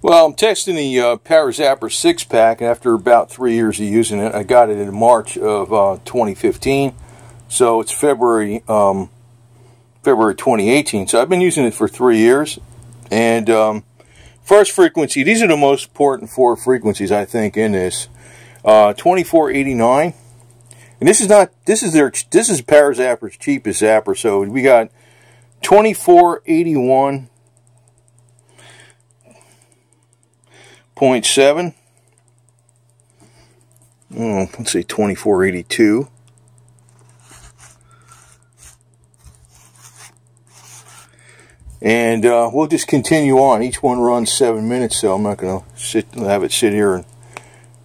Well, I'm testing the ParaZapper 6-pack after about 3 years of using it. I got it in March of 2015, so it's February 2018. So I've been using it for 3 years. And first frequency, these are the most important 4 frequencies I think in this. 2489, and this is ParaZapper's cheapest zapper. So we got 2481. 0.7. Let's say 2482. And we'll just continue on. Each one runs 7 minutes, so I'm not going to have it sit here and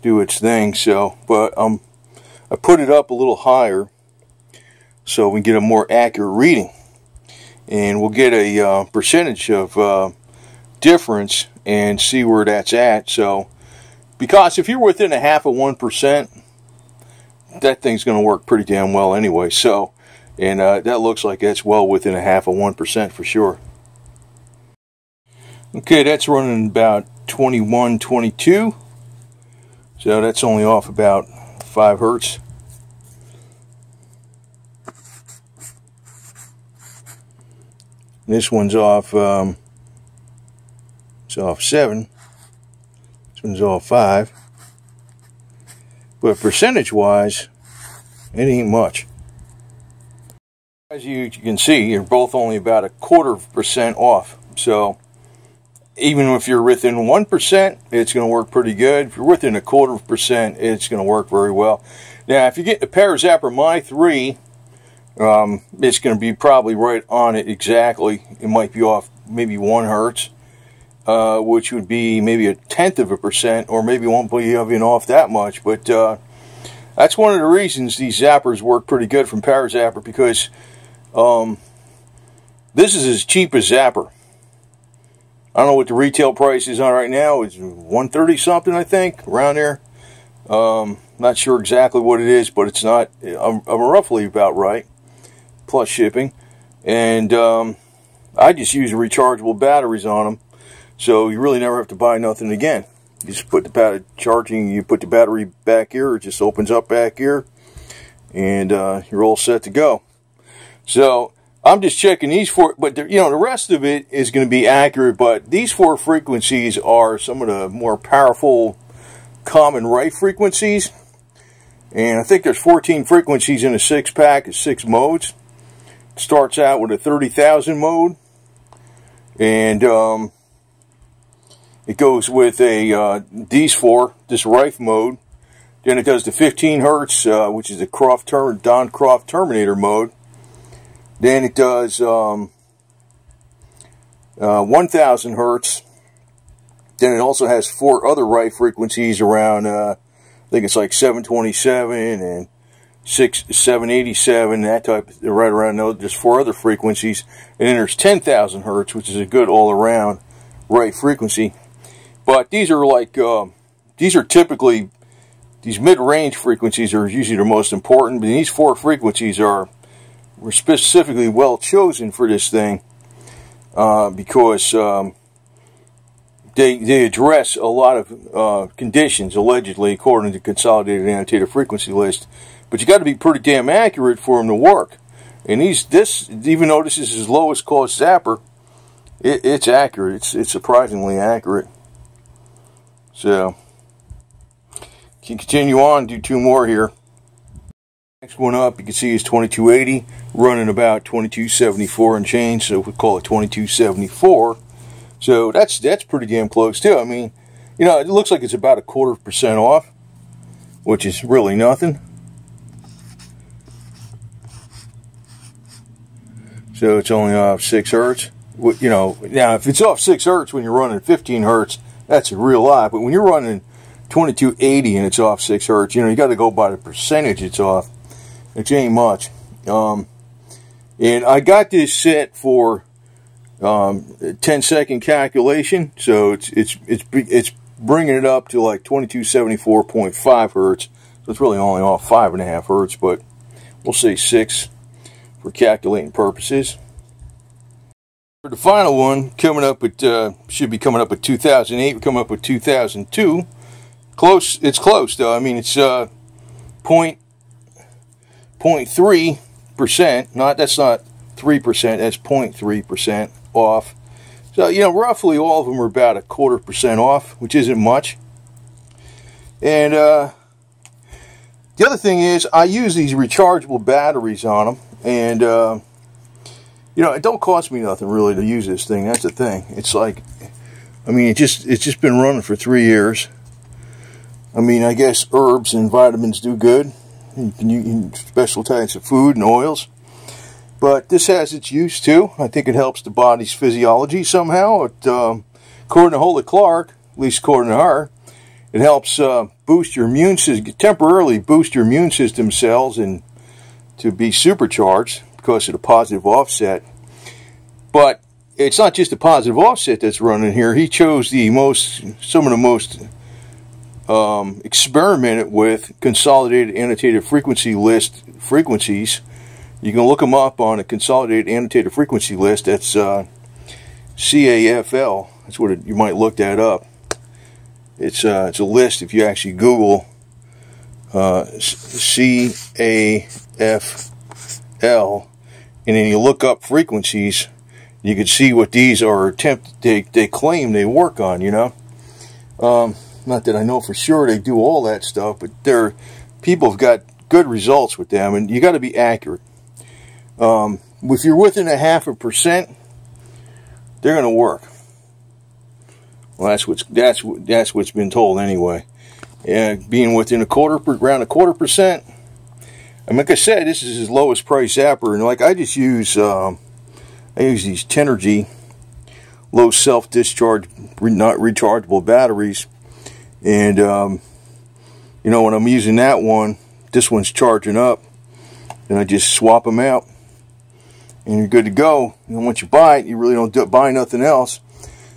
do its thing. So, but I put it up a little higher so we can get a more accurate reading, and we'll get a percentage of difference and see where that's at. So, because if you're within 0.5%, that thing's going to work pretty damn well anyway. So, and that looks like that's well within 0.5% for sure. Okay, that's running about 21, 22. So that's only off about 5 hertz. This one's off. It's off 7. This one's off 5. But percentage-wise, it ain't much. As you can see, you're both only about 0.25% off. So even if you're within 1%, it's going to work pretty good. If you're within 0.25%, it's going to work very well. Now, if you get the ParaZapper My 3, it's going to be probably right on it exactly. It might be off maybe 1 hertz. Which would be maybe 0.1%, or maybe won't be even off that much. But that's one of the reasons these zappers work pretty good from ParaZapper, because this is as cheap as Zapper. I don't know what the retail price is on right now. It's $130 something, I think, around there. Not sure exactly what it is, but it's not. I'm roughly about right, plus shipping. And I just use rechargeable batteries on them. So you really never have to buy nothing again. You just put the battery charging, you put the battery back here, it just opens up back here, and you're all set to go. So I'm just checking these 4, but the rest of it is going to be accurate, but these 4 frequencies are some of the more powerful common write frequencies. And I think there's 14 frequencies in a 6-pack, 6 modes. It starts out with a 30,000 mode, and it goes with these 4, this Rife mode. Then it does the 15 hertz, which is the Don Croft Terminator mode. Then it does 1000 hertz. Then it also has 4 other Rife frequencies around, I think it's like 727 and 787, that type, right around those, just 4 other frequencies. And then there's 10,000 hertz, which is a good all-around Rife frequency. But these are like, these are typically, these mid-range frequencies are usually the most important. But these 4 frequencies were specifically well chosen for this thing, because they address a lot of conditions, allegedly, according to the Consolidated Annotated Frequency List. But you got to be pretty damn accurate for them to work. And even though this is his lowest cost zapper, it's accurate. It's surprisingly accurate. So, can continue on, do 2 more here. Next one up, you can see is 2280, running about 2274 and change, so we call it 2274. So that's pretty damn close too. I mean, it looks like it's about 0.25% off, which is really nothing. So it's only off 6 hertz. Now if it's off 6 hertz when you're running 15 hertz, that's a real lot. But when you're running 2280 and it's off 6 hertz, you got to go by the percentage it's off. It ain't much. And I got this set for 10-second calculation, so it's bringing it up to like 2274.5 hertz. So it's really only off 5.5 hertz, but we'll say 6 for calculating purposes. For the final one, coming up at should be coming up at 2008. We're coming up with 2002. Close. It's close though. I mean, it's 0.3%. That's not 3%. That's 0.3% off. So roughly all of them are about 0.25% off, which isn't much. And the other thing is, I use these rechargeable batteries on them, and it don't cost me nothing really to use this thing. That's the thing. It's like, I mean, it's just been running for 3 years. I mean, I guess herbs and vitamins do good. You can use special types of food and oils. But this has its use too. I think it helps the body's physiology somehow. According to Holly Clark, at least according to her, it helps boost your immune system, temporarily boost your immune system cells and to be supercharged because of the positive offset. But it's not just the positive offset that's running here. He chose some of the most experimented with consolidated annotated frequency list frequencies. You can look them up on a consolidated annotated frequency list. That's CAFL. That's what you might look that up. It's a list if you actually Google CAFL, and then you look up frequencies. You can see what these are they claim they work on. Not that I know for sure they do all that stuff, but people have got good results with them, and you got to be accurate. If you're within 0.5%, they're going to work. Well, that's what's been told anyway. And being within around 0.25%. And like I said, this is his lowest price Zapper, and like I just use these Tenergy low self-discharge, not rechargeable batteries, and when I'm using that one, this one's charging up, and I just swap them out, and you're good to go. And once you buy it, you really don't buy nothing else.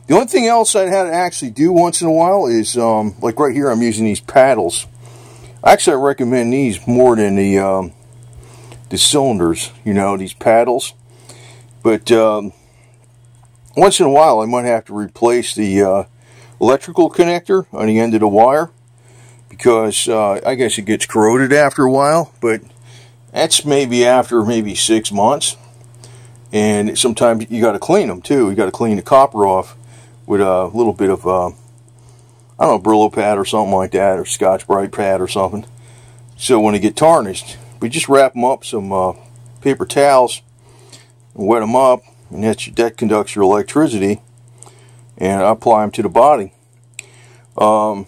The only thing else I had to actually do once in a while is, like right here, I'm using these paddles. Actually, I recommend these more than the cylinders, these paddles. But once in a while, I might have to replace the electrical connector on the end of the wire, because I guess it gets corroded after a while, but that's maybe after 6 months. And sometimes you got to clean them too. You got to clean the copper off with a little bit of, I don't know, Brillo pad or something like that, or Scotch-Brite pad or something. So when they get tarnished, we just wrap them up some paper towels and wet them up, and that conducts your electricity, and I apply them to the body. And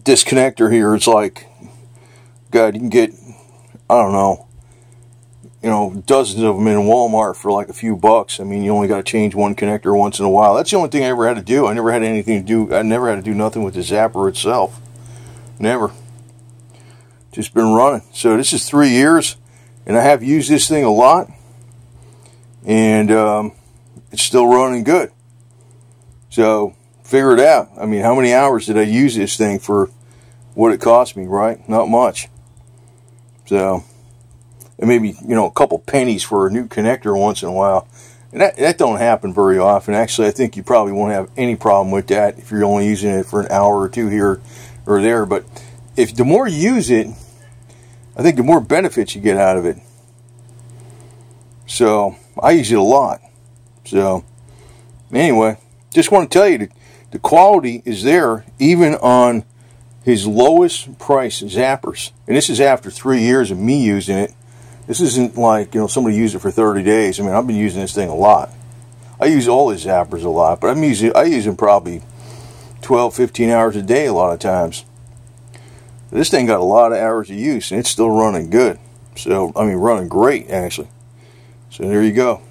this connector here, it's like, God, you can get, I don't know, dozens of them in Walmart for like a few bucks. I mean, you only got to change one connector once in a while. That's the only thing I ever had to do. I never had anything to do. I never had to do nothing with the Zapper itself. Never. Just been running. So this is 3 years, and I have used this thing a lot, and it's still running good. So figure it out. I mean, how many hours did I use this thing for what it cost me, right? Not much. So, and maybe, a couple pennies for a new connector once in a while. And that don't happen very often. Actually, I think you probably won't have any problem with that if you're only using it for an hour or two here or there. But the more you use it, I think the more benefits you get out of it. So, I use it a lot. So, anyway, just want to tell you, the quality is there even on his lowest price Zappers. And this is after 3 years of me using it. This isn't like, somebody used it for 30 days. I mean, I've been using this thing a lot. I use all his Zappers a lot, but I use them probably 12, 15 hours a day a lot of times. This thing got a lot of hours of use, and it's still running good. So, I mean, running great, actually. So, there you go.